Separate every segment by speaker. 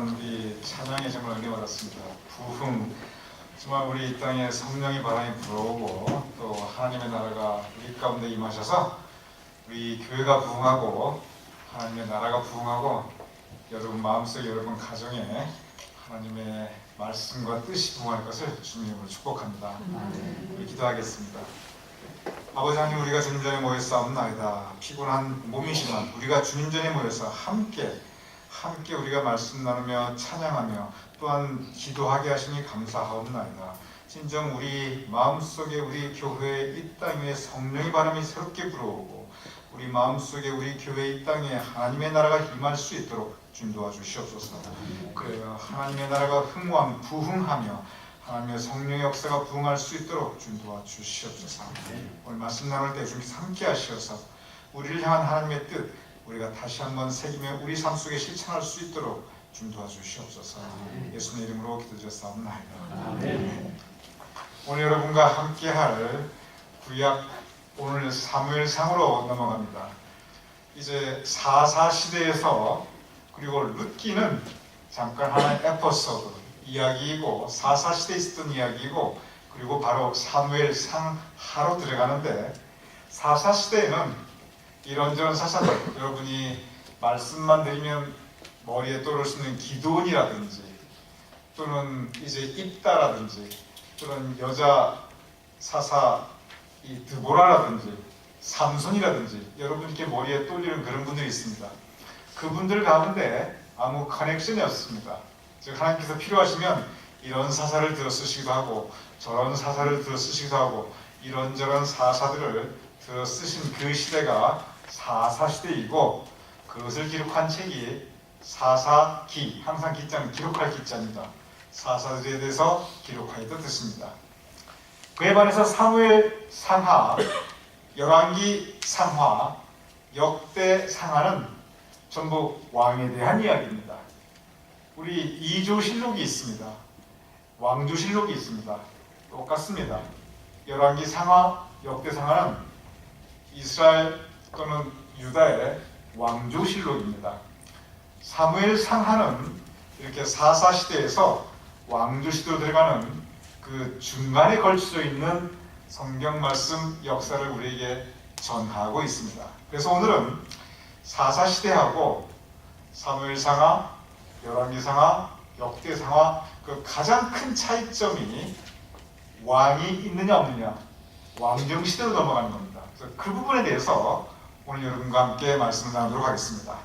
Speaker 1: 시간 우리 찬양에 정말 은혜 받았습니다. 부흥, 정말 우리 이 땅에 성령의 바람이 불어오고 또 하나님의 나라가 우리 가운데 임하셔서 우리 교회가 부흥하고 하나님의 나라가 부흥하고 여러분 마음속 여러분 가정에 하나님의 말씀과 뜻이 부흥할 것을 주님으로 축복합니다. 우리 기도하겠습니다. 아버지 하나님, 우리가 주님 전에 모여 싸움나이다. 피곤한 몸이지만 우리가 주님 전에 모여서 함께 우리가 말씀 나누며 찬양하며 또한 기도하게 하시니 감사하옵나이다. 진정 우리 마음속에 우리 교회의 이 땅에 성령의 바람이 새롭게 불어오고 우리 마음속에 우리 교회 이 땅에 하나님의 나라가 임할 수 있도록 주님 도와주시옵소서. 그래요, 하나님의 나라가 흥왕 부흥하며 하나님의 성령의 역사가 부흥할 수 있도록 주님 도와주시옵소서. 오늘 말씀 나눌 때 주님 함께 하시어서 우리를 향한 하나님의 뜻 우리가 다시 한번 새기며 우리 삶 속에 실천할 수 있도록 주님 도와주시옵소서. 예수님의 이름으로 기도드렸사옵나이다. 오늘 여러분과 함께할 구약 오늘 사무엘상으로 넘어갑니다. 이제 사사 시대에서 그리고 룻기는 잠깐 하나의 에피소드 이야기이고 사사 시대에 있었던 이야기이고 그리고 바로 사무엘상하로 들어가는데 사사 시대에는 이런저런 사사들 여러분이 말씀만 드리면 머리에 떠오를 수 있는 기드온이라든지 또는 이제 입다라든지 또는 여자 사사 이 드보라라든지 삼손이라든지 여러분 이렇게 머리에 떠올리는 그런 분들이 있습니다. 그분들 가운데 아무 커넥션이 없습니다. 즉 하나님께서 필요하시면 이런 사사를 들어 쓰시기도 하고 저런 사사를 들어 쓰시기도 하고 이런저런 사사들을 들어 쓰신 그 시대가 사사시대이고 그것을 기록한 책이 사사기, 항상 기자는 기록할 기자입니다. 사사들에 대해서 기록하였던 뜻입니다. 그에 반해서 사무엘 상하, 열왕기 상하, 역대 상하는 전부 왕에 대한 이야기입니다. 우리 이조실록이 있습니다. 왕조실록이 있습니다. 똑같습니다. 열왕기 상하, 역대 상하는 이스라엘 또는 유다의 왕조실록입니다. 사무엘 상하는 이렇게 사사시대에서 왕조시대로 들어가는 그 중간에 걸쳐져 있는 성경 말씀 역사를 우리에게 전하고 있습니다. 그래서 오늘은 사사시대하고 사무엘상하, 열왕기상하, 역대상하 그 가장 큰 차이점이 왕이 있느냐 없느냐 왕정시대로 넘어가는 겁니다. 그래서 그 부분에 대해서 오늘 여러분과 함께 말씀을 나누도록 하겠습니다.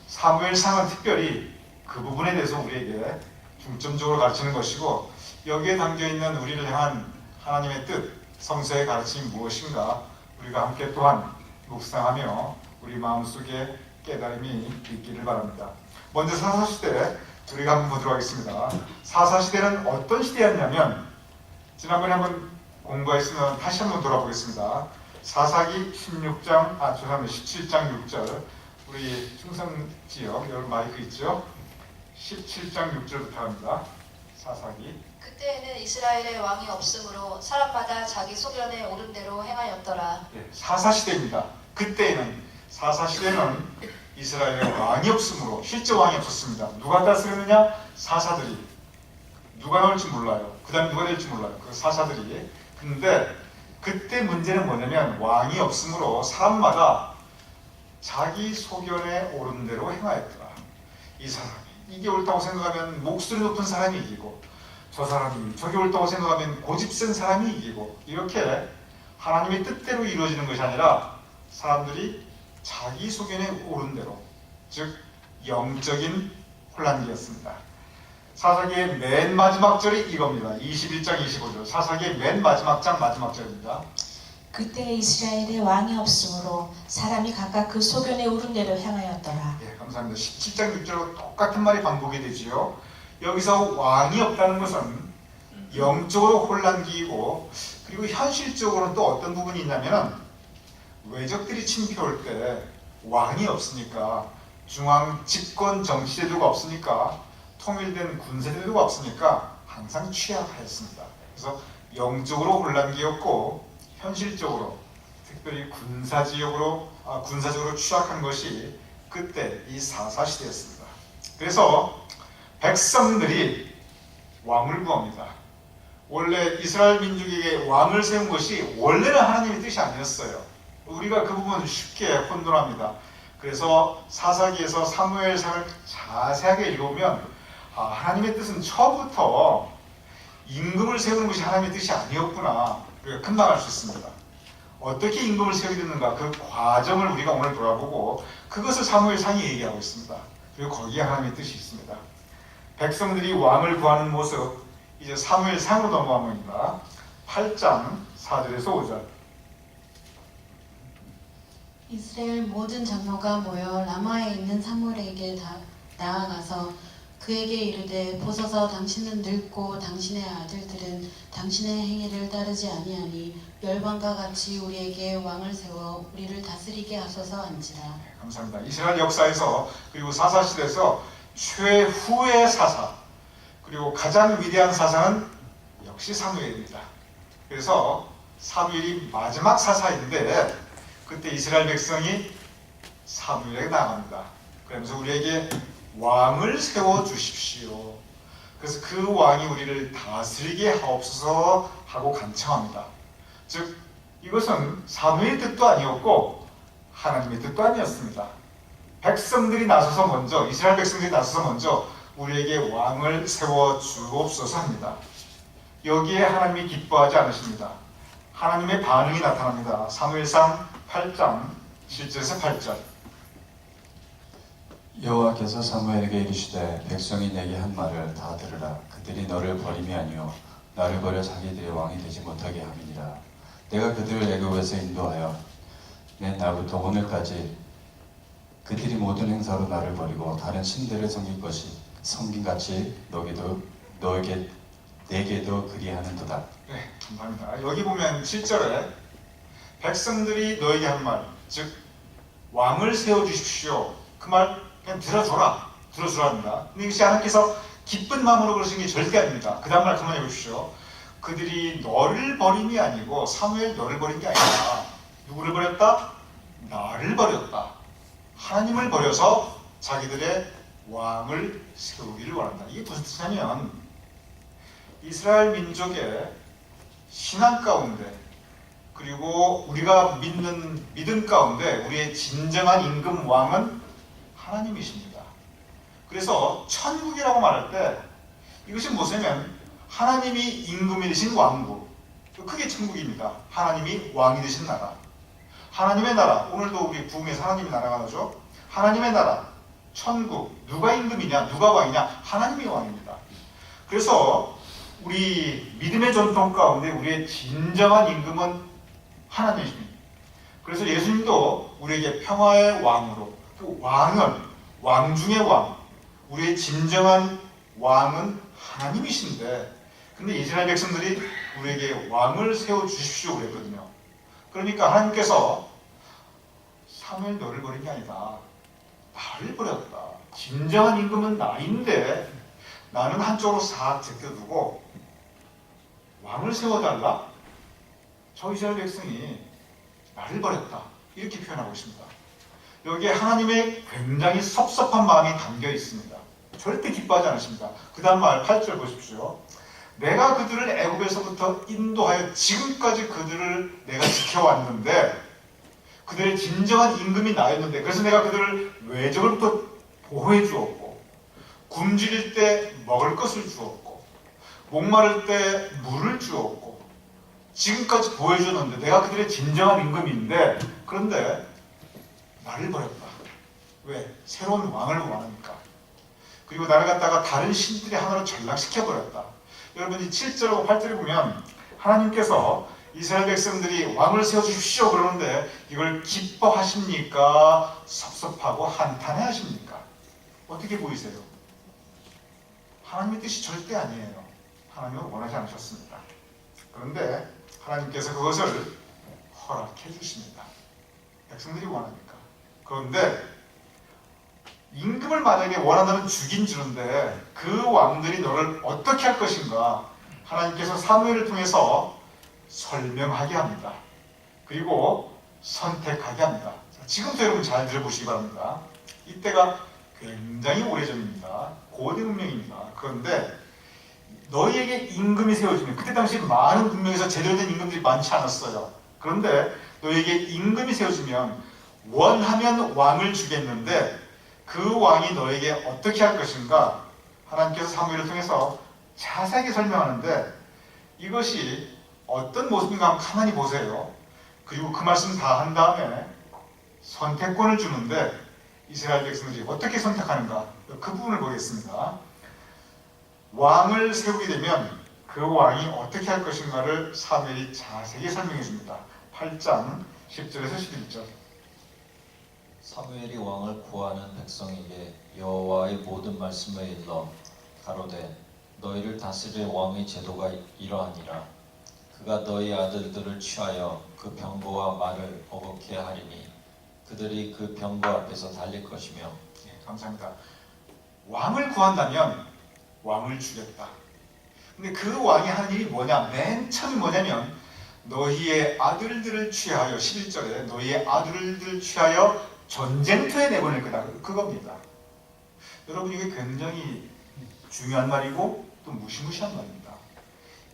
Speaker 1: 사무엘상은 특별히 그 부분에 대해서 우리에게 중점적으로 가르치는 것이고 여기에 담겨있는 우리를 향한 하나님의 뜻, 성서의 가르침이 무엇인가 우리가 함께 또한 묵상하며 우리 마음속에 깨달음이 있기를 바랍니다. 먼저 사사시대 우리가 한번 보도록 하겠습니다. 사사시대는 어떤 시대였냐면 지난번에 한번 공부했으면 다시 한번 돌아보겠습니다. 사사기 16장, 죄송합니다. 17장 6절 우리 충성지역 여러분 마이크 있죠? 17장 6절부터 합니다. 사사기
Speaker 2: 그때에는 이스라엘에 왕이 없으므로 사람마다 자기 소견에 오른 대로 행하였더라.
Speaker 1: 사사시대입니다. 그때에는 사사시대는 이스라엘에 왕이 없으므로 실제 왕이 없었습니다. 누가 다스렸느냐? 사사들이. 누가 나올지 몰라요. 그 다음에 누가 될지 몰라요. 그 사사들이. 근데 그때 문제는 뭐냐면 왕이 없으므로 사람마다 자기 소견에 오른 대로 행하였더라. 이 사람이 이게 옳다고 생각하면 목소리 높은 사람이 이기고 저 사람이 저게 옳다고 생각하면 고집센 사람이 이기고 이렇게 하나님의 뜻대로 이루어지는 것이 아니라 사람들이 자기 소견에 오른 대로 즉 영적인 혼란기였습니다. 사사기의 맨 마지막 절이 이겁니다. 21장 25절 사사기의 맨 마지막 장 마지막 절입니다.
Speaker 3: 그때 이스라엘에 왕이 없으므로 사람이 각각 그 소견에 오른 대로 행하였더라.
Speaker 1: 감사합니다. 17장 6절로 똑같은 말이 반복이 되지요. 여기서 왕이 없다는 것은 영적으로 혼란기이고 그리고 현실적으로는 또 어떤 부분이 있냐면 외적들이 침입해올 때 왕이 없으니까 중앙 집권 정치제도가 없으니까 통일된 군사제도가 없으니까 항상 취약하였습니다. 그래서 영적으로 혼란기였고 현실적으로 특별히 군사적으로 취약한 것이 그때 이 사사시대였습니다. 그래서 백성들이 왕을 구합니다. 원래 이스라엘 민족에게 왕을 세운 것이 원래는 하나님의 뜻이 아니었어요. 우리가 그 부분 쉽게 혼돈합니다. 그래서 사사기에서 사무엘상을 자세하게 읽어보면 하나님의 뜻은 처음부터 임금을 세우는 것이 하나님의 뜻이 아니었구나, 우리가 금방 알 수 있습니다. 어떻게 임금을 세우게 됐는가, 그 과정을 우리가 오늘 돌아보고 그것을 사무엘상이 얘기하고 있습니다. 그리고 거기에 하나님의 뜻이 있습니다. 백성들이 왕을 구하는 모습, 이제 사무엘상으로 넘어갑니다. 8장 4절에서 5절.
Speaker 4: 이스라엘 모든 장로가 모여 라마에 있는 사무엘에게 나아가서 그에게 이르되 보소서 당신은 늙고 당신의 아들들은 당신의 행위를 따르지 아니하니 열방과 같이 우리에게 왕을 세워 우리를 다스리게 하소서 한지라.
Speaker 1: 감사합니다. 이스라엘 역사에서 그리고 사사시대에서 최후의 사사, 그리고 가장 위대한 사사는 역시 사무엘입니다. 그래서 사무엘이 마지막 사사인데 그때 이스라엘 백성이 사무엘에게 나갑니다. 그러면서 우리에게 왕을 세워 주십시오. 그래서 그 왕이 우리를 다스리게 하옵소서 하고 간청합니다. 즉 이것은 사무엘의 뜻도 아니었고 하나님의 뜻도 아니었습니다. 백성들이 나서서 먼저, 이스라엘 백성들이 나서서 먼저 우리에게 왕을 세워 주옵소서 합니다. 여기에 하나님이 기뻐하지 않으십니다. 하나님의 반응이 나타납니다. 사무엘상 8장 7절에서 8절.
Speaker 5: 여호와께서 사무엘에게 이르시되 백성이 내게 한 말을 다 들으라. 그들이 너를 버림이 아니요 나를 버려 자기들의 왕이 되지 못하게 함이니라. 내가 그들을 애굽에서 인도하여 낸 날부터 오늘까지 그들이 모든 행사로 나를 버리고 다른 신들을 섬길 것이 섬김같이 내게도 그리하는도다.
Speaker 1: 네, 감사합니다. 여기 보면 7절에 백성들이 너에게 한 말, 즉 왕을 세워주십시오. 그 말 그냥 들어주랍니다. 근데 이것이 하나님께서 기쁜 마음으로 그러신 게 절대 아닙니다. 그 다음 말 그만 해보십시오. 그들이 너를 버림이 아니고 사무엘 너를 버린 게 아니라 누구를 버렸다? 나를 버렸다. 하나님을 버려서 자기들의 왕을 세우기를 원한다. 이게 무슨 뜻이냐면 이스라엘 민족의 신앙 가운데 그리고 우리가 믿는 믿음 가운데 우리의 진정한 임금 왕은 하나님이십니다. 그래서 천국이라고 말할 때 이것이 무엇이냐면 하나님이 임금이 되신 왕국, 그게 천국입니다. 하나님이 왕이 되신 나라, 하나님의 나라. 오늘도 우리 부흥에서 하나님의 나라가 나죠. 하나님의 나라, 천국. 누가 임금이냐, 누가 왕이냐? 하나님이 왕입니다. 그래서 우리 믿음의 전통 가운데 우리의 진정한 임금은 하나님이십니다. 그래서 예수님도 우리에게 평화의 왕으로, 그 왕은 왕 중의 왕, 우리의 진정한 왕은 하나님이신데, 근데 이스라엘 백성들이 우리에게 왕을 세워 주십시오 그랬거든요. 그러니까 하나님께서 사무엘 너를 버린 게 아니다, 나를 버렸다. 진정한 임금은 나인데 나는 한쪽으로 싹 제껴두고 왕을 세워달라? 저 이스라엘 백성이 나를 버렸다, 이렇게 표현하고 있습니다. 여기에 하나님의 굉장히 섭섭한 마음이 담겨 있습니다. 절대 기뻐하지 않으십니다. 그 다음 말 8절 보십시오. 내가 그들을 애굽에서부터 인도하여 지금까지 그들을 내가 지켜왔는데 그들의 진정한 임금이 나였는데, 그래서 내가 그들을 외적으로부터 보호해 주었고, 굶주릴 때 먹을 것을 주었고, 목마를 때 물을 주었고, 지금까지 보호해 줬는데 내가 그들의 진정한 임금인데, 그런데 나를 버렸다. 왜? 새로운 왕을 원하니까. 그리고 나를 갖다가 다른 신들의 하나로 전락시켜버렸다. 여러분이 7절하고 8절에 보면 하나님께서 이스라엘 백성들이 왕을 세워주십시오 그러는데 이걸 기뻐하십니까? 섭섭하고 한탄해 하십니까? 어떻게 보이세요? 하나님의 뜻이 절대 아니에요. 하나님은 원하지 않으셨습니다. 그런데 하나님께서 그것을 허락해 주십니다. 백성들이 원하니까. 그런데 임금을 만약에 원한다면 주긴 주는데 그 왕들이 너를 어떻게 할 것인가 하나님께서 사무엘을 통해서 설명하게 합니다. 그리고 선택하게 합니다. 지금부터 여러분 잘 들어보시기 바랍니다. 이때가 굉장히 오래전입니다. 고대 문명입니다. 그런데 너희에게 임금이 세워지면, 그때 당시 많은 문명에서 제대로 된 임금들이 많지 않았어요. 그런데 너희에게 임금이 세워지면 원하면 왕을 주겠는데 그 왕이 너에게 어떻게 할 것인가 하나님께서 사무엘을 통해서 자세하게 설명하는데, 이것이 어떤 모습인가 한번 가만히 보세요. 그리고 그 말씀 다 한 다음에 선택권을 주는데 이스라엘 백성들이 어떻게 선택하는가, 그 부분을 보겠습니다. 왕을 세우게 되면 그 왕이 어떻게 할 것인가를 사무엘이 자세히 설명해 줍니다. 8장 10절에서 11절.
Speaker 6: 사무엘이 왕을 구하는 백성에게 여호와의 모든 말씀을 일러 가로되 너희를 다스릴 왕의 제도가 이러하니라. 그가 너희 아들들을 취하여 그 병거와 말을 어겁게 하리니 그들이 그 병거 앞에서 달릴 것이며.
Speaker 1: 감사합니다. 왕을 구한다면 왕을 주겠다. 근데 그 왕이 하는 일이 뭐냐? 맨 처음이 뭐냐면 너희의 아들들을 취하여, 11절에 너희의 아들들을 취하여 전쟁터에 내보낼 거다. 그겁니다. 여러분, 이게 굉장히 중요한 말이고 또 무시무시한 말입니다.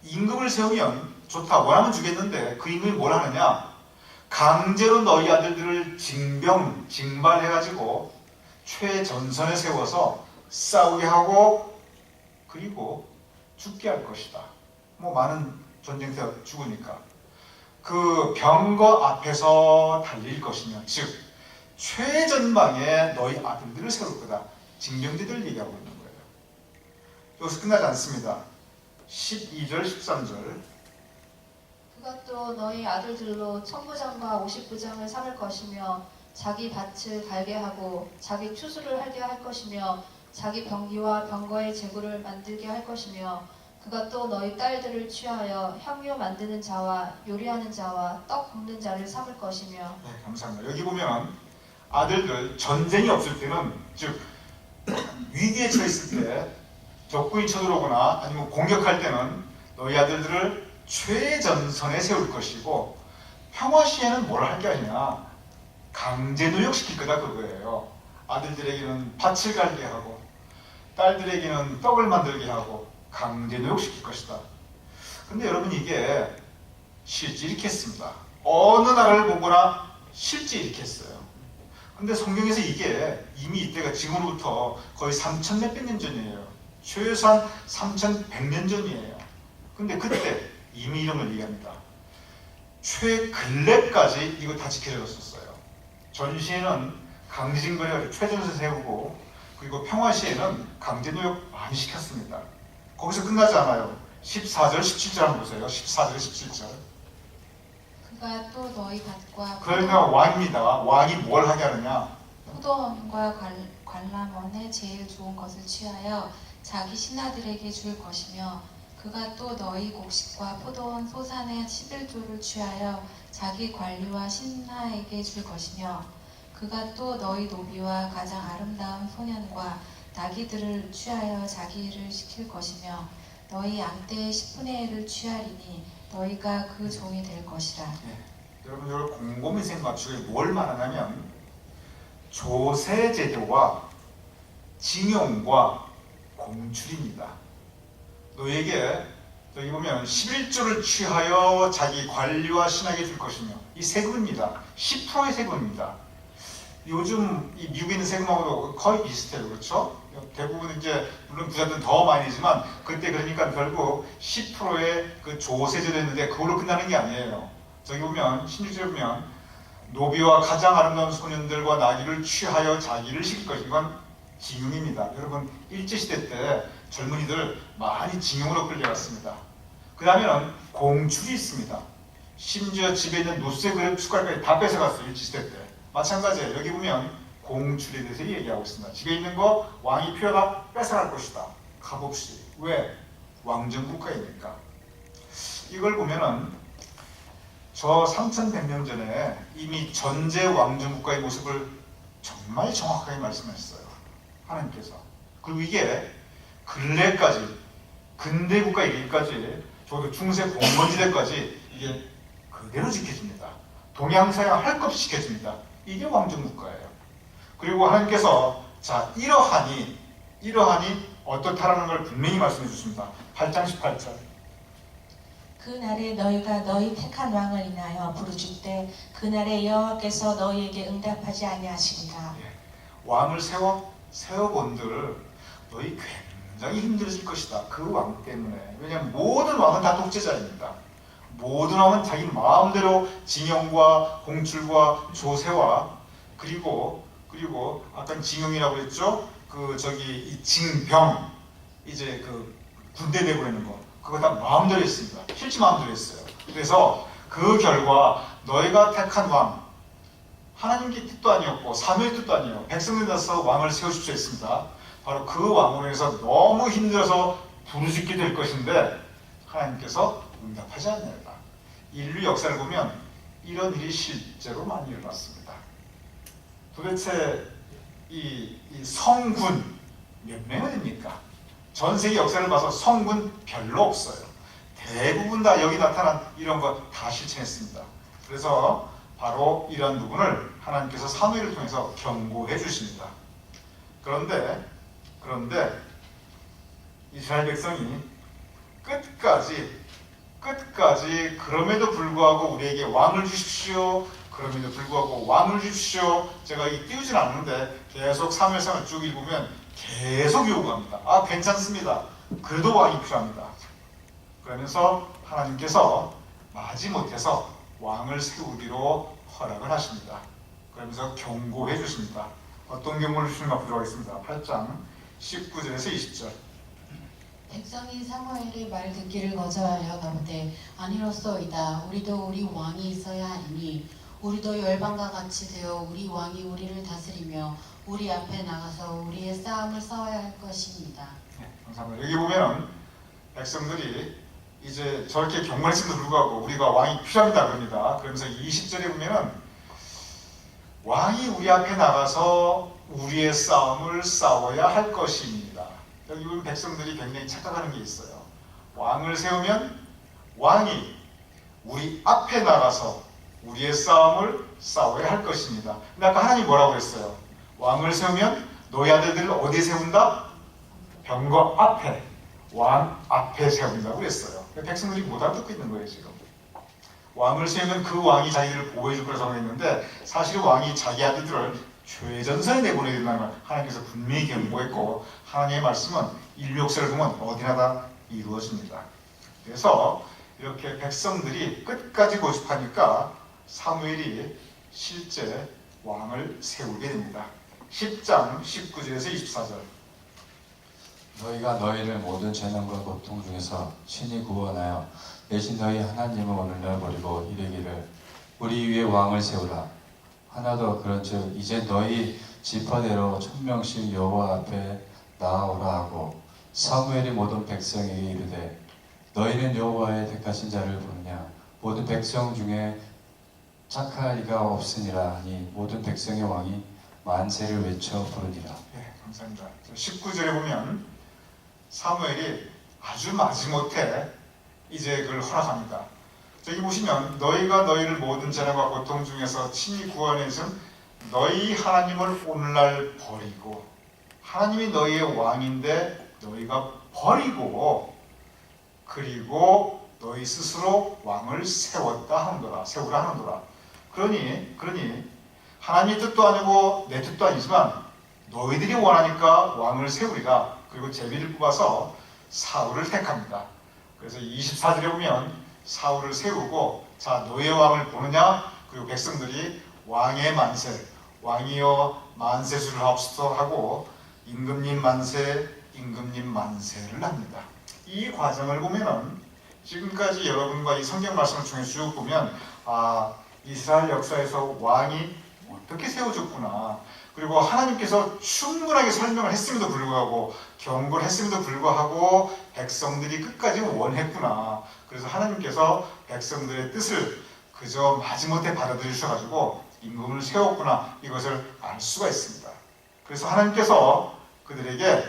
Speaker 1: 임금을 세우면 좋다, 원하면 주겠는데 그 임금이 뭘 하느냐? 강제로 너희 아들들을 징발해가지고 최전선에 세워서 싸우게 하고 그리고 죽게 할 것이다. 뭐 많은 전쟁터가 죽으니까 그 병거 앞에서 달릴 것이며, 즉 최전방에 너희 아들들을 세울 거다. 징병대들을 얘기하고 있는 거예요. 여기서 끝나지 않습니다. 12절 13절.
Speaker 2: 그가 또 너희 아들들로 천부장과 50부장을 삼을 것이며 자기 밭을 갈게 하고 자기 추수를 하게 할 것이며 자기 병기와 병거의 재구를 만들게 할 것이며 그가 또 너희 딸들을 취하여 향료 만드는 자와 요리하는 자와 떡 굽는 자를 삼을 것이며.
Speaker 1: 네, 감사합니다. 여기 보면 아들들, 전쟁이 없을 때는, 즉 위기에 처했을 때 적군이 쳐들어오거나 아니면 공격할 때는 너희 아들들을 최전선에 세울 것이고, 평화 시에는 뭘 할 게 아니냐, 강제 노역시킬 거다, 그거예요. 아들들에게는 밭을 갈게 하고 딸들에게는 떡을 만들게 하고 강제 노역시킬 것이다. 근데 여러분, 이게 실제 이렇게 했습니다. 어느 나라를 보거나 실제 이렇게 했어요. 근데 성경에서 이게 이미 이때가 지금으로부터 거의 3천 몇백 년 전이에요. 최소한 3,100년 전이에요. 근데 그때 이미 이런 걸 얘기합니다. 최근래까지 이거 다 지켜졌었어요. 전시에는 강제징벌을 최전선 세우고, 그리고 평화시에는 강제노역 많이 시켰습니다. 거기서 끝나지 않아요. 14절 17절 한번 보세요. 14절 17절.
Speaker 4: 그가 또 너희 밭과
Speaker 1: 그러니까 왕입니다. 왕이 뭘 하게 하느냐?
Speaker 4: 포도원과 관람원의 제일 좋은 것을 취하여 자기 신하들에게 줄 것이며 그가 또 너희 곡식과 포도원 소산의 11조를 취하여 자기 관리와 신하에게 줄 것이며 그가 또 너희 노비와 가장 아름다운 소년과 나귀들을 취하여 자기 일을 시킬 것이며 너희 양떼의 10분의 1을 취하리니 너희가 그 종이 될 것이라.
Speaker 1: 여러분, 이걸 곰곰이 생각하시고 뭘 말하냐면 조세제도와 징용과 공출입니다. 너에게 여기 보면 11조를 취하여 자기 관리와 신하에게 줄 것이며, 이 세금입니다. 10%의 세금입니다. 요즘 이 미국에 있는 세금하고도 거의 비슷해요. 그렇죠? 대부분 이제 물론 부자들은 더 많이 내지만 그때 그러니까 결국 10%의 그 조세제도였는데 그걸로 끝나는 게 아니에요. 저기 보면 16절에 보면 노비와 가장 아름다운 소년들과 나귀를 취하여 자기를 시킬 것. 이건 징용입니다. 여러분, 일제시대 때 젊은이들 많이 징용으로 끌려갔습니다. 그 다음에는 공출이 있습니다. 심지어 집에 있는 노쇠 그릇 숟갈까지 다 뺏어갔어요. 일제시대 때. 마찬가지예요. 여기 보면 공출에 대해서 얘기하고 있습니다. 집에 있는 거 왕이 필요하다 뺏어갈 것이다. 값없이. 왜? 왕정국가이니까. 이걸 보면은 저 3,100년 전에 이미 전제 왕정국가의 모습을 정말 정확하게 말씀하셨어요. 하나님께서. 그리고 이게 근래까지, 근대국가 이르기까지, 저도 중세 공건지대까지 이게 그대로 지켜집니다. 동양서양 할 것 없이 지켜집니다. 이게 왕정국가예요. 그리고 하나님께서 자, 이러하니 어떻다라는 걸 분명히 말씀해 주십니다. 8장 18절.
Speaker 3: 그날에 너희가 너희 택한 왕을 인하여 부르짖되 그날에 여호와께서 너희에게 응답하지 아니하시리라.
Speaker 1: 왕을 세워본들 너희 굉장히 힘들어질 것이다. 그 왕 때문에. 왜냐하면 모든 왕은 다 독재자입니다. 모든 왕은 자기 마음대로 징용과 공출과 조세와 그리고 아까 징용이라고 했죠. 이 징병 이제 그 군대 내보내는 거 그거 다 마음대로 했습니다. 실제 마음대로 했어요. 그래서 그 결과 너희가 택한 왕 하나님의 뜻도 아니었고 사무의 뜻도 아니에요. 백성들에서 왕을 세우십시오 했습니다. 바로 그 왕으로 해서 너무 힘들어서 부르짖게 될 것인데 하나님께서 응답하지 않는다. 인류 역사를 보면 이런 일이 실제로 많이 일어났습니다. 도대체 이 성군 몇 명이 됩니까? 전 세계 역사를 봐서 성군 별로 없어요. 대부분 다 여기 나타난 이런 거 다 실천했습니다. 그래서 바로 이런 부분을 하나님께서 사무엘을 통해서 경고해 주십니다. 그런데 이스라엘 백성이 끝까지 그럼에도 불구하고 우리에게 왕을 주십시오. 그럼에도 불구하고 왕을 주십시오. 제가 띄우진 않는데 계속 사무엘상을 쭉 읽으면 계속 요구합니다. 아, 괜찮습니다. 그래도 왕이 필요합니다. 그러면서 하나님께서 마지못해서 왕을 세우기로 허락을 하십니다. 그러면서 경고해 주십니다. 어떤 경고를 주시는가 보도록 하겠습니다. 8장 19절에서 20절.
Speaker 4: 백성이 사무엘의 말 듣기를 거절하여 가로되 아니로소이다. 우리도 우리 왕이 있어야 하리니 우리도 열방과 같이 되어 우리 왕이 우리를 다스리며 우리 앞에 나가서 우리의 싸움을 싸워야 할 것입니다.
Speaker 1: 네, 감사합니다. 여기 보면 백성들이 이제 저렇게 경고했음에도 불구하고 우리가 왕이 필요합니다 그럽니다. 그러면서 20절에 보면은 왕이 우리 앞에 나가서 우리의 싸움을 싸워야 할 것입니다. 여기 보면 백성들이 굉장히 착각하는 게 있어요. 왕을 세우면 왕이 우리 앞에 나가서 우리의 싸움을 싸워야 할 것입니다. 근데 아까 하나님 뭐라고 했어요? 왕을 세우면 너희 아들들을 어디에 세운다? 병거 앞에, 왕 앞에 세운다고 그랬어요. 백성들이 못 알아듣고 있는 거예요 지금. 왕을 세우면 그 왕이 자기들을 보호해 줄 거라고 생각했는데 사실 왕이 자기 아들들을 최전선에 내보내야 된다는 걸 하나님께서 분명히 경고했고 하나님의 말씀은 인류 역사를 보면 어디나 다 이루어집니다. 그래서 이렇게 백성들이 끝까지 고집하니까 사무엘이 실제 왕을 세우게 됩니다. 10장 19절에서 24절.
Speaker 5: 너희가 너희를 모든 재난과 고통 중에서 친히 구원하여 대신 너희 하나님을 오늘날 버리고 이르기를 우리 위에 왕을 세우라. 하나도 그런즉 이제 너희 지파대로 1000명씩 여호와 앞에 나아오라 하고 사무엘이 모든 백성에게 이르되 너희는 여호와의 택하신 자를 부르냐 모든 백성 중에 착하리가 없으니라 하니 모든 백성의 왕이 만세를 외쳐 부르니라.
Speaker 1: 네, 감사합니다. 19절에 보면 사무엘이 아주 마지못해 이제 그걸 허락합니다. 저기 보시면 너희가 너희를 모든 재난과 고통 중에서 친히 구원해준 너희 하나님을 오늘날 버리고 하나님이 너희의 왕인데 너희가 버리고 그리고 너희 스스로 왕을 세웠다 하는도라. 세우라 하는도라. 그러니 하나님의 뜻도 아니고 내 뜻도 아니지만 너희들이 원하니까 왕을 세우리라. 그리고 제비를 뽑아서 사울을 택합니다. 그래서 24절에 보면 사울을 세우고 자 너의 왕을 보느냐 그리고 백성들이 왕의 만세 왕이여 만세수를 하옵소서 하고 임금님 만세 임금님 만세를 합니다. 이 과정을 보면은 지금까지 여러분과 이 성경 말씀을 통해 쭉 보면 아 이스라엘 역사에서 왕이 어떻게 세워졌구나. 그리고 하나님께서 충분하게 설명을 했음에도 불구하고 경고를 했음에도 불구하고 백성들이 끝까지 원했구나. 그래서 하나님께서 백성들의 뜻을 그저 마지못해 받아들이셔가지고 임금을 세웠구나. 이것을 알 수가 있습니다. 그래서 하나님께서 그들에게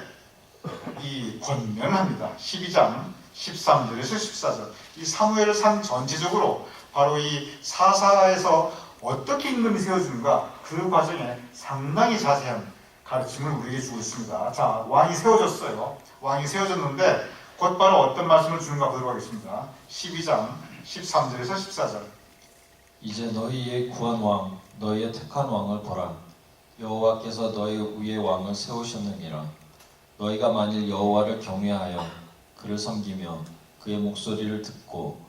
Speaker 1: 이 권면을 합니다. 12장 13절에서 14절. 이 사무엘상 전체적으로 바로 이 사사에서 어떻게 임금이 세워주는가 그 과정에 상당히 자세한 가르침을 우리에게 주고 있습니다. 자, 왕이 세워졌어요. 왕이 세워졌는데 곧바로 어떤 말씀을 주는가 보도록 하겠습니다. 12장 13절에서 14절.
Speaker 6: 이제 너희의 구한 왕, 너희의 택한 왕을 보라. 여호와께서 너희 위에 왕을 세우셨느니라. 너희가 만일 여호와를 경외하여 그를 섬기며 그의 목소리를 듣고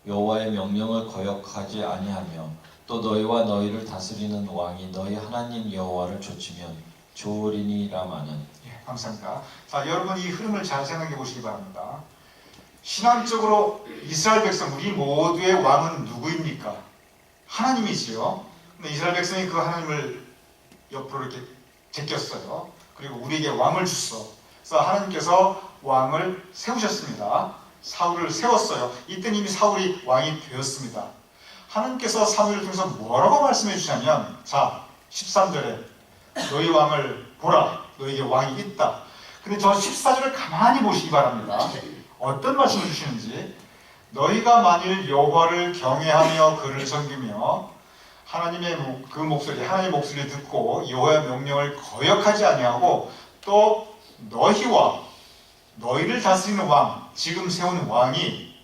Speaker 6: 여호와의 명령을 거역하지 아니하며 또 너희와 너희를 다스리는 왕이 너희 하나님 여호와를 좇으면 좋으리니라마는.
Speaker 1: 예, 감사합니다. 자, 여러분 이 흐름을 잘 생각해 보시기 바랍니다. 신앙적으로 이스라엘 백성 우리 모두의 왕은 누구입니까? 하나님이지요. 근데 이스라엘 백성이 그 하나님을 옆으로 이렇게 제꼈어요. 그리고 우리에게 왕을 줬어. 그래서 하나님께서 왕을 세우셨습니다. 사울을 세웠어요. 이때 이미 사울이 왕이 되었습니다. 하나님께서 사무엘을 통해서 뭐라고 말씀해 주시냐면, 자, 13절에 너희 왕을 보라. 너에게 왕이 있다. 근데 저 14절을 가만히 보시기 바랍니다. 어떤 말씀을 주시는지. 너희가 만일 여호와를 경외하며 그를 섬기며 하나님의 그 목소리, 하나님의 목소리를 듣고 여호와의 명령을 거역하지 아니하고 또 너희와 너희를 다스리는 왕, 지금 세운 왕이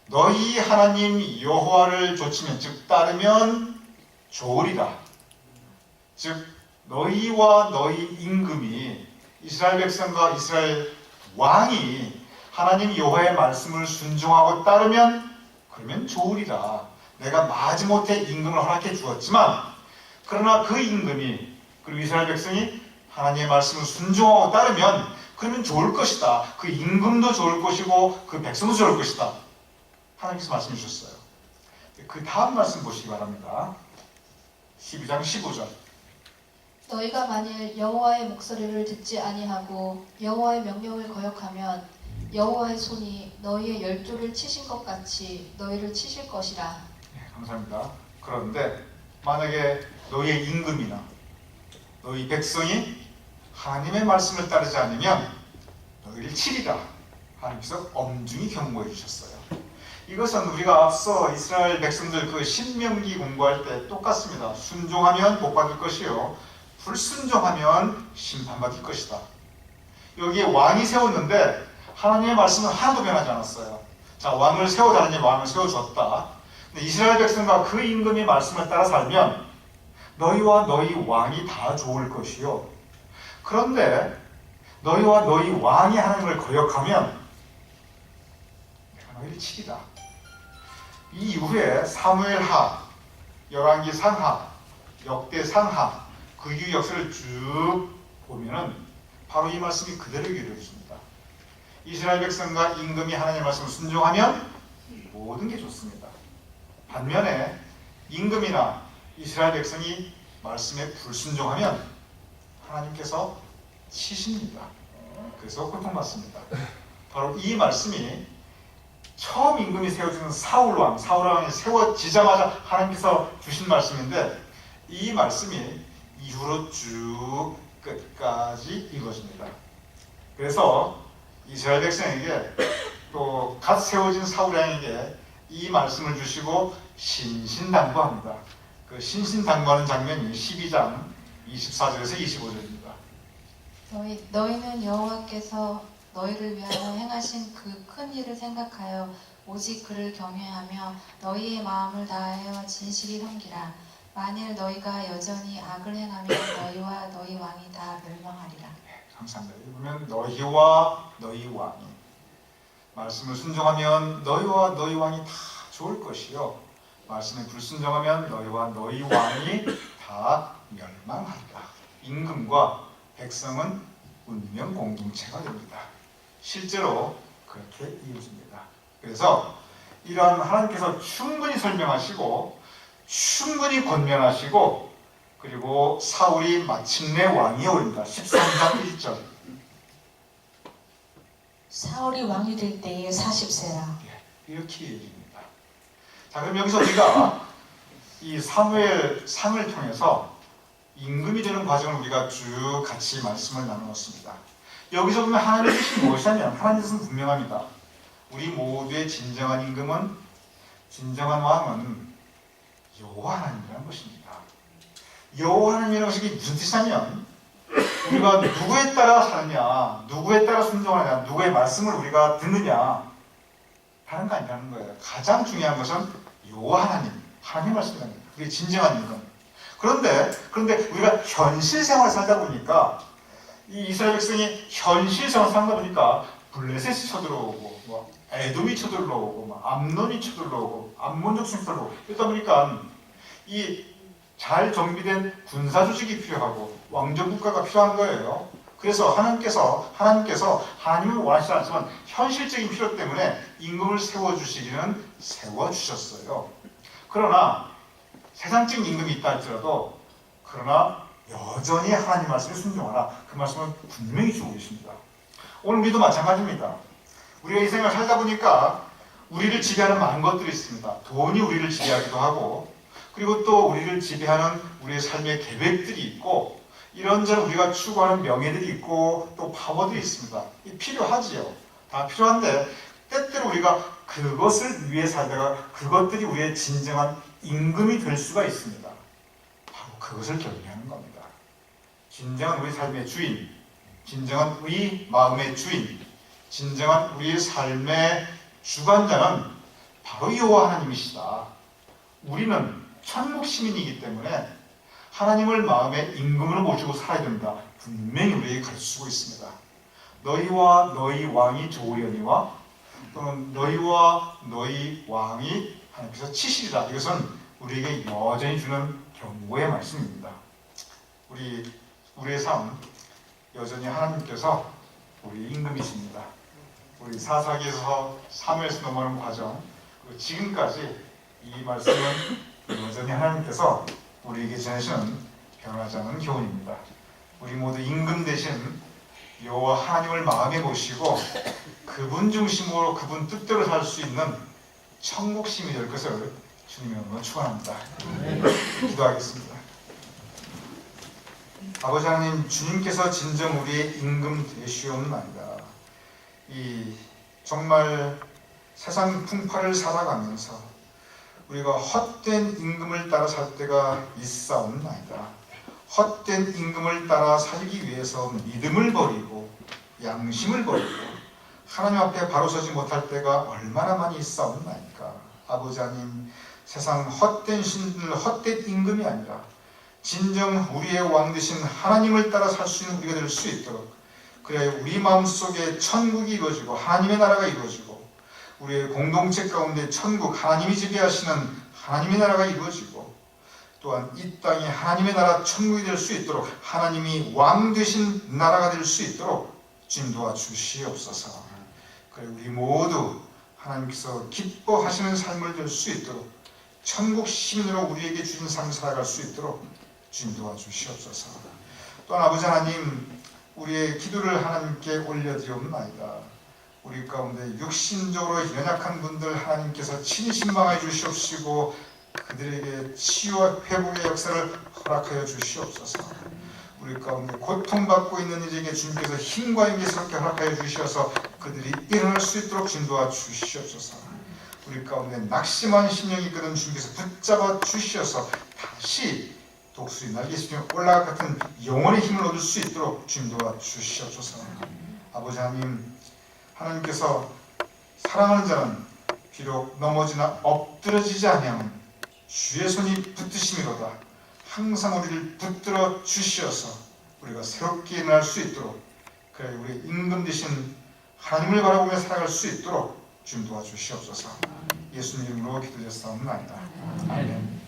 Speaker 1: 너희 하나님 여호와를 좇으면, 즉 따르면 좋으리라. 즉 너희와 너희 임금이, 이스라엘 백성과 이스라엘 왕이 하나님 여호와의 말씀을 순종하고 따르면 그러면 좋으리라. 내가 마지못해 임금을 허락해 주었지만 그러나 그 임금이 그리고 이스라엘 백성이 하나님의 말씀을 순종하고 따르면 그러면 좋을 것이다. 그 임금도 좋을 것이고 그 백성도 좋을 것이다. 하나님께서 말씀해 주셨어요. 그 다음 말씀 보시기 바랍니다. 12장 15절.
Speaker 2: 너희가 만일 여호와의 목소리를 듣지 아니하고 여호와의 명령을 거역하면 여호와의 손이 너희의 열조를 치신 것 같이 너희를 치실 것이라.
Speaker 1: 네, 감사합니다. 그런데 만약에 너희의 임금이나 너희 백성이 하나님의 말씀을 따르지 않으면 너희를 치리라. 하나님께서 엄중히 경고해 주셨어요. 이것은 우리가 앞서 이스라엘 백성들 그 신명기 공부할 때 똑같습니다. 순종하면 복 받을 것이요, 불순종하면 심판받을 것이다. 여기에 왕이 세웠는데 하나님의 말씀은 하나도 변하지 않았어요. 자, 왕을 세워달라니 왕을 세워줬다. 근데 이스라엘 백성과 그 임금의 말씀을 따라 살면 너희와 너희 왕이 다 좋을 것이요, 그런데 너희와 너희 왕이 하나님을 거역하면 내가 너희를 치리라. 이 이후에 사무엘하, 열왕기 상하, 역대 상하, 그 이후 역사를 쭉 보면은 바로 이 말씀이 그대로 이루어집니다. 이스라엘 백성과 임금이 하나님의 말씀을 순종하면 모든 게 좋습니다. 반면에 임금이나 이스라엘 백성이 말씀에 불순종하면 하나님께서 치십니다. 그래서 고통받습니다. 바로 이 말씀이 처음 임금이 세워지는 사울왕이 세워지자마자 하나님께서 주신 말씀인데, 이 말씀이 이후로 쭉 끝까지 이루어집니다. 그래서 이스라엘 백성에게 또 갓 세워진 사울왕에게 이 말씀을 주시고 신신당부합니다. 그 신신당부하는 장면이 12장 24절에서 25절입니다.
Speaker 2: 너희는 여호와께서 너희를 위하여 행하신 그 큰 일을 생각하여 오직 그를 경외하며 너희의 마음을 다하여 진실히 섬기라. 만일 너희가 여전히 악을 행하면 너희와 너희 왕이 다 멸망하리라.
Speaker 1: 감사합니다. 보면 너희와 너희 왕이, 말씀을 순종하면 너희와 너희 왕이 다 좋을 것이요, 말씀에 불순종하면 너희와 너희 왕이 다 멸망하리라. 임금과 백성은 운명 공동체가 됩니다. 실제로 그렇게 이루어집니다. 그래서 이러한 하나님께서 충분히 설명하시고 충분히 권면하시고 그리고 사울이 마침내 왕이 오릅니다. 13장 1절.
Speaker 3: 사울이 왕이 될 때에 40세라.
Speaker 1: 이렇게 얘기합니다. 자, 그럼 여기서 우리가 이 사무엘 상을 통해서 임금이 되는 과정을 우리가 쭉 같이 말씀을 나누었습니다. 여기서 보면 하나님의 뜻이 무엇이냐면, 하나님의 뜻은 분명합니다. 우리 모두의 진정한 임금은, 진정한 왕은 여호와 하나님이라는 것입니다. 여호와 하나님이라는 것이 무슨 뜻이냐면 우리가 누구에 따라 사느냐, 누구에 따라 순종하느냐, 누구의 말씀을 우리가 듣느냐, 다른 거 아니라는 거예요. 가장 중요한 것은 여호와 하나님 말씀이라는 거예요. 그게 진정한 임금. 그런데 우리가 현실 생활을 살다 보니까 이 이스라엘 백성이 현실 생활을 살다 보니까 블레셋이 쳐들어오고, 뭐 에돔이 쳐들어오고, 뭐 암논이 쳐들어오고, 암몬족 승이 쳐들어오고, 그러다 보니까 이 잘 정비된 군사 조직이 필요하고 왕정 국가가 필요한 거예요. 그래서 하나님께서 하나님을 원하시지 않지만 현실적인 필요 때문에 임금을 세워주시기는 세워주셨어요. 그러나 세상적인 임금이 있다 할지라도 그러나 여전히 하나님 말씀에 순종하라. 그 말씀은 분명히 주고 계십니다. 오늘 우리도 마찬가지입니다. 우리가 이 생을 살다 보니까 우리를 지배하는 많은 것들이 있습니다. 돈이 우리를 지배하기도 하고, 그리고 또 우리를 지배하는 우리의 삶의 계획들이 있고, 이런저런 우리가 추구하는 명예들이 있고, 또 파워들이 있습니다. 필요하지요. 다 필요한데 때때로 우리가 그것을 위해 살다가 그것들이 우리의 진정한 임금이 될 수가 있습니다. 바로 그것을 결정하는 겁니다. 진정한 우리 삶의 주인, 진정한 우리 마음의 주인, 진정한 우리 삶의 주관자는 바로 여호와 하나님이시다. 우리는 천국 시민이기 때문에 하나님을 마음의 임금으로 모시고 살아야 된다. 분명히 우리에게 가르치고 있습니다. 너희와 너희 왕이 좋으려니와 또는 너희와 너희 왕이 하나님께서 치시리라. 이것은 우리에게 여전히 주는 경고의 말씀입니다. 우리의 삶 여전히 하나님께서 우리 임금이십니다. 우리 사사기에서 사무엘에서 넘어가는 과정, 그리고 지금까지 이 말씀은 여전히 하나님께서 우리에게 전하시는 변하지 않는 교훈입니다. 우리 모두 임금 대신 여호와 하나님을 마음에 모시고 그분 중심으로 그분 뜻대로 살 수 있는 천국 시민이 될 것을 주님으로 축원합니다. 기도하겠습니다. 아버지 하나님, 주님께서 진정 우리의 임금 되시옵나이다. 정말 세상 풍파를 살아가면서 우리가 헛된 임금을 따라 살 때가 있사옵나이다. 헛된 임금을 따라 살기 위해서 믿음을 버리고 양심을 버리고 하나님 앞에 바로 서지 못할 때가 얼마나 많이 있사옵나이까. 아버지 하나님, 세상 헛된 신들, 헛된 임금이 아니라 진정 우리의 왕 되신 하나님을 따라 살 수 있는 우리가 될 수 있도록, 그래야 우리 마음속에 천국이 이루어지고 하나님의 나라가 이루어지고 우리의 공동체 가운데 천국, 하나님이 지배하시는 하나님의 나라가 이루어지고, 또한 이 땅이 하나님의 나라 천국이 될 수 있도록 하나님이 왕 되신 나라가 될 수 있도록 주님 도와주시옵소서. 그래 우리 모두 하나님께서 기뻐하시는 삶을 될 수 있도록 천국 시민으로 우리에게 주신 삶을 살아갈 수 있도록 주님 도와주시옵소서. 또한 아버지 하나님, 우리의 기도를 하나님께 올려드리옵나이다. 우리 가운데 육신적으로 연약한 분들 하나님께서 친히 신방해 주시옵시고 그들에게 치유와 회복의 역사를 허락하여 주시옵소서. 우리 가운데 고통받고 있는 이들에게 주님께서 힘과 임재스럽게 허락하여 주시어서 그들이 일어날 수 있도록 진도하 주시옵소서. 우리 가운데 낙심한 심령이 있거든 주님께서 붙잡아 주시어서 다시 독수리 날개수며 올라가 같은 영혼의 힘을 얻을 수 있도록 주님 도와 주시옵소서. 아버지 하나님, 하나님께서 사랑하는 자는 비록 넘어지나 엎드러지지 아니하면 주의 손이 붙드심이로다. 항상 우리를 붙들어 주시어서 우리가 새롭게 일어날 수 있도록, 그래 우리 임금 되신 하나님을 바라보며 살아갈 수 있도록 주님 도와주시옵소서. 예수님 이름으로 기도드렸사옵나이다. 아멘.